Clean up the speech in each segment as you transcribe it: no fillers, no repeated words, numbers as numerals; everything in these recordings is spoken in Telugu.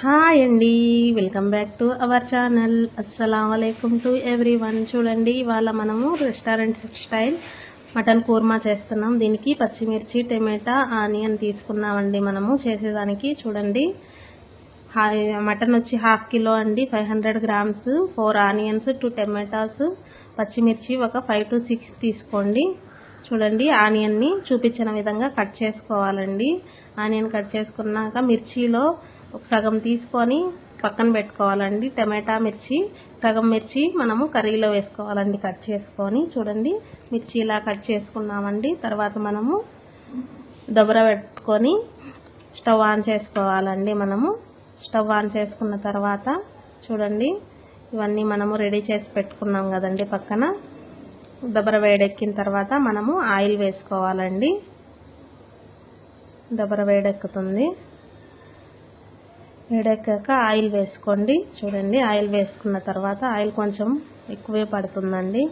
హాయ్ అండి, welcome back to our channel. అస్సలం అయికుం టు ఎవ్రీవన్. చూడండి, ఇవాళ మనము రెస్టారెంట్ స్టైల్ మటన్ కూర్మా చేస్తున్నాం. దీనికి పచ్చిమిర్చి, టమాటా, ఆనియన్ తీసుకున్నామండి మనము చేసేదానికి. చూడండి, మటన్ వచ్చి 1/2 కిలో అండి, 500 గ్రామ్స్, 4 ఆనియన్స్, 2 టమాటాస్, పచ్చిమిర్చి ఒక 5 to 6 తీసుకోండి. చూడండి, ఆనియన్ని చూపించిన విధంగా కట్ చేసుకోవాలండి. ఆనియన్ కట్ చేసుకున్నాక మిర్చిలో ఒక సగం తీసుకొని పక్కన పెట్టుకోవాలండి. టమాటా, మిర్చి, సగం మిర్చి మనము కర్రీలో వేసుకోవాలండి కట్ చేసుకొని. చూడండి, మిర్చి ఇలా కట్ చేసుకున్నామండి. తర్వాత మనము దబర పెట్టుకొని స్టవ్ ఆన్ చేసుకోవాలండి. మనము స్టవ్ ఆన్ చేసుకున్న తర్వాత చూడండి, ఇవన్నీ మనము రెడీ చేసి పెట్టుకున్నాం కదండి పక్కన. దబర వేడెక్కిన తర్వాత మనము ఆయిల్ వేసుకోవాలండి. దబర వేడెక్కుతుంది. వేడెక్కాక ఆయిల్ వేసుకోండి. చూడండి, ఆయిల్ వేసుకున్న తర్వాత ఆయిల్ కొంచెం ఎక్కువే పడుతుందండి.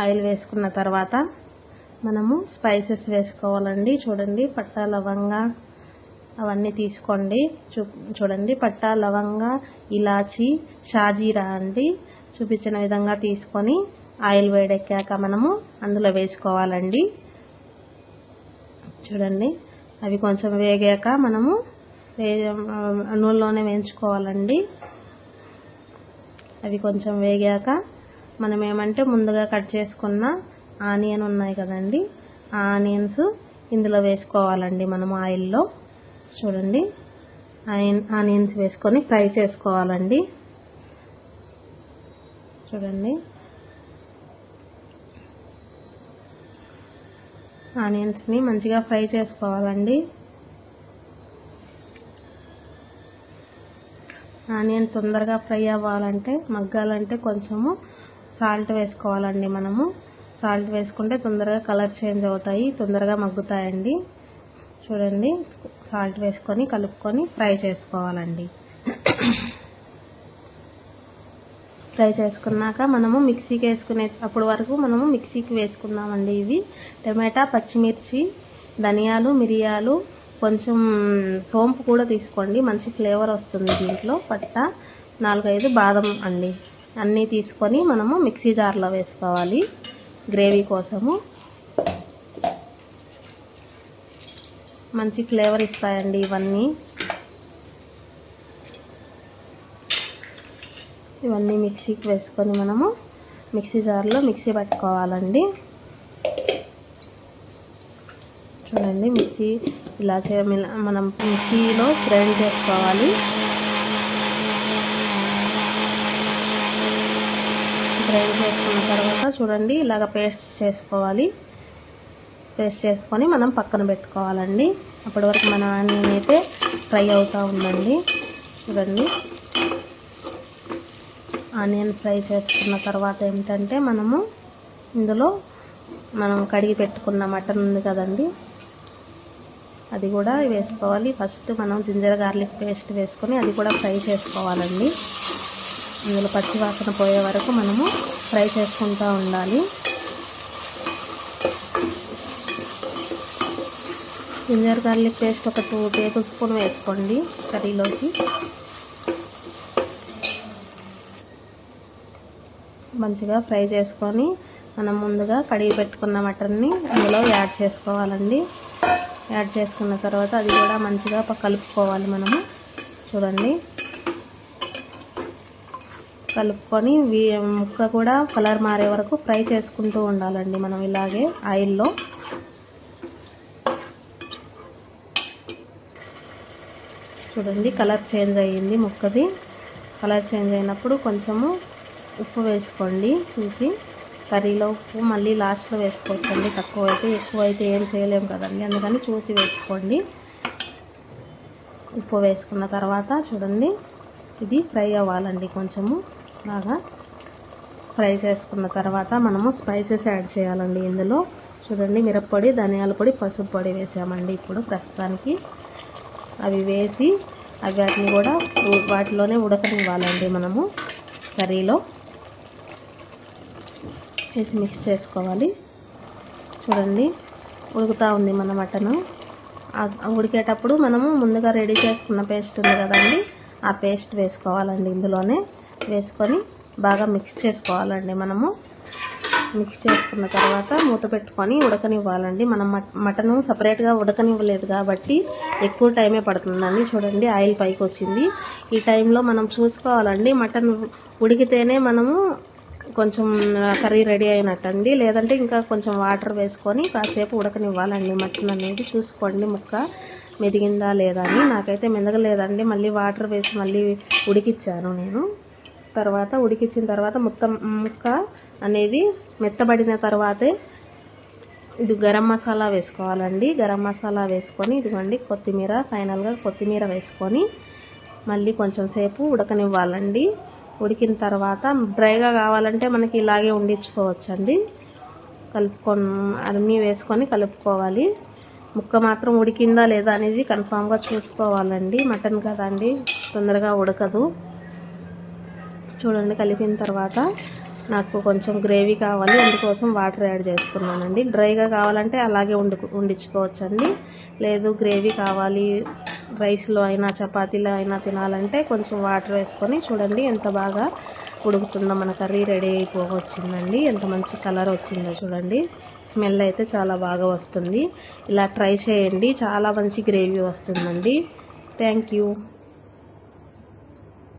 ఆయిల్ వేసుకున్న తర్వాత మనము స్పైసెస్ వేసుకోవాలండి. చూడండి, పట్టా, లవంగా అవన్నీ తీసుకోండి. చూడండి, పట్టా, లవంగా, ఇలాచి, షాజీరా అండి చూపించిన విధంగా తీసుకొని ఆయిల్ వేడెక్కాక మనము అందులో వేసుకోవాలండి. చూడండి, అవి కొంచెం వేగాక మనము నూనెలోనే వేయించుకోవాలండి. అవి కొంచెం వేగాక మనం ఏమంటే ముందుగా కట్ చేసుకున్న ఆనియన్ ఉన్నాయి కదండి, ఆ ఆనియన్స్ ఇందులో వేసుకోవాలండి మనము ఆయిల్లో. చూడండి, ఆనియన్స్ వేసుకొని ఫ్రై చేసుకోవాలండి. చూడండి, ఆనియన్స్ని మంచిగా ఫ్రై చేసుకోవాలండి. ఆనియన్ తొందరగా ఫ్రై అవ్వాలంటే, మగ్గాలంటే కొంచెము సాల్ట్ వేసుకోవాలండి. మనము సాల్ట్ వేసుకుంటే తొందరగా కలర్ చేంజ్ అవుతాయి, తొందరగా మగ్గుతాయండి. చూడండి, సాల్ట్ వేసుకొని కలుపుకొని ఫ్రై చేసుకోవాలండి. ఫ్రై చేసుకున్నాక మనము మిక్సీకి వేసుకునే అప్పటి వరకు మనము మిక్సీకి వేసుకుందామండి. ఇవి టమాటా, పచ్చిమిర్చి, ధనియాలు, మిరియాలు, కొంచెం సోంపు కూడా తీసుకోండి, మంచి ఫ్లేవర్ వస్తుంది దీంట్లో. పట్టా, 4-5 బాదం అండి, అన్నీ తీసుకొని మనము మిక్సీ జార్లో వేసుకోవాలి గ్రేవీ కోసము. మంచి ఫ్లేవర్ ఇస్తాయండి ఇవన్నీ మిక్సీకి వేసుకొని మనము మిక్సీ జార్లో మిక్సీ పట్టుకోవాలండి. చూడండి, మిక్సీ ఇలా మనం మిక్సీలో గ్రైండ్ చేసుకోవాలి. గ్రైండ్ చేసుకున్న తర్వాత చూడండి, ఇలాగ పేస్ట్ చేసుకోవాలి. పేస్ట్ చేసుకొని మనం పక్కన పెట్టుకోవాలండి. అప్పటి వరకు మన ఆనియన్ అయితే ఫ్రై అవుతూ ఉందండి. చూడండి, ఆనియన్ ఫ్రై చేసుకున్న తర్వాత ఏంటంటే మనము ఇందులో మనం కడిగి పెట్టుకున్న మటన్ ఉంది కదండి, అది కూడా వేసుకోవాలి. ఫస్ట్ మనం జింజర్ గార్లిక్ పేస్ట్ వేసుకొని అది కూడా ఫ్రై చేసుకోవాలండి. ఇందులో పచ్చి వాసన పోయే వరకు మనము ఫ్రై చేసుకుంటూ ఉండాలి. జింజర్ గార్లిక్ పేస్ట్ ఒక 2 టేబుల్ స్పూన్ వేసుకోండి కర్రీలోకి. మంచిగా ఫ్రై చేసుకొని మనం ముందుగా కడిగి పెట్టుకున్న మటన్ని అందులో యాడ్ చేసుకోవాలండి. యాడ్ చేసుకున్న తర్వాత అది కూడా మంచిగా కలుపుకోవాలి మనము. చూడండి, కలుపుకొని ముక్క కూడా కలర్ మారే వరకు ఫ్రై చేసుకుంటూ ఉండాలండి మనం ఇలాగే ఆయిల్లో. చూడండి, కలర్ చేంజ్ అయ్యింది ముక్కది. కలర్ చేంజ్ అయినప్పుడు కొంచెము ఉప్పు వేసుకోండి చూసి. కర్రీలో ఉప్పు మళ్ళీ లాస్ట్లో వేసుకోవచ్చండి, తక్కువ అయితే ఎక్కువ అయితే ఏం చేయలేము కదండి, అందుకని చూసి వేసుకోండి. ఉప్పు వేసుకున్న తర్వాత చూడండి, ఇది ఫ్రై అవ్వాలండి కొంచెము బాగా. ఫ్రై చేసుకున్న తర్వాత మనము స్పైసెస్ యాడ్ చేయాలండి ఇందులో. చూడండి, మిరప్పొడి, ధనియాల పొడి, పసుపు పొడి వేసామండి ఇప్పుడు ప్రస్తుతానికి. అవి వేసి వాటిని కూడా వాటిలోనే ఉడకనివ్వాలండి మనము కర్రీలో వేసి మిక్స్ చేసుకోవాలి. చూడండి, ఉడుకుతూ ఉంది మన మటను. ఉడికేటప్పుడు మనము ముందుగా రెడీ చేసుకున్న పేస్ట్ ఉంది కదండి, ఆ పేస్ట్ వేసుకోవాలండి. ఇందులోనే వేసుకొని బాగా మిక్స్ చేసుకోవాలండి. మనము మిక్స్ చేసుకున్న తర్వాత మూత పెట్టుకొని ఉడకనివ్వాలండి. మనం మటను సపరేట్గా ఉడకనివ్వలేదు కాబట్టి ఎక్కువ టైమే పడుతుందండి. చూడండి ఆయిల్ పైకి వచ్చింది. ఈ టైంలో మనం చూసుకోవాలండి, మటన్ ఉడికితేనే మనము కొంచెం కర్రీ రెడీ అయినట్టండి. లేదంటే ఇంకా కొంచెం వాటర్ వేసుకొని కాసేపు ఉడకనివ్వాలండి. మటన్ అనేది చూసుకోండి ముక్క మెదిగిందా లేదా అని. నాకైతే మెదగలేదండి, మళ్ళీ వాటర్ వేసి మళ్ళీ ఉడికిచ్చాను నేను. తర్వాత ఉడికించిన తర్వాత ముక్క అనేది మెత్తబడిన తర్వాతే ఇది గరం మసాలా వేసుకోవాలండి. గరం మసాలా వేసుకొని ఇదిగోండి కొత్తిమీర, ఫైనల్గా కొత్తిమీర వేసుకొని మళ్ళీ కొంచెం సేపు ఉడకనివ్వాలండి. ఉడికిన తర్వాత డ్రైగా కావాలంటే మనకి ఇలాగే ఉండించుకోవచ్చండి. అన్నీ వేసుకొని కలుపుకోవాలి. ముక్క మాత్రం ఉడికిందా లేదా అనేది కన్ఫామ్గా చూసుకోవాలండి. మటన్ కదండి, తొందరగా ఉడకదు. చూడండి కలిపిన తర్వాత నాకు కొంచెం గ్రేవీ కావాలి, అందుకోసం వాటర్ యాడ్ చేసుకున్నానండి. డ్రైగా కావాలంటే అలాగే ఉండించుకోవచ్చండి. లేదు గ్రేవీ కావాలి, రైస్లో అయినా చపాతీలో అయినా తినాలంటే కొంచెం వాటర్ వేసుకొని చూడండి ఎంత బాగా ఉడుకుతుందో మన కర్రీ రెడీ అయిపోవచ్చిందండి. ఎంత మంచి కలర్ వచ్చిందో చూడండి. స్మెల్ అయితే చాలా బాగా వస్తుంది. ఇలా ట్రై చేయండి, చాలా మంచి గ్రేవీ వస్తుందండి. Thank you.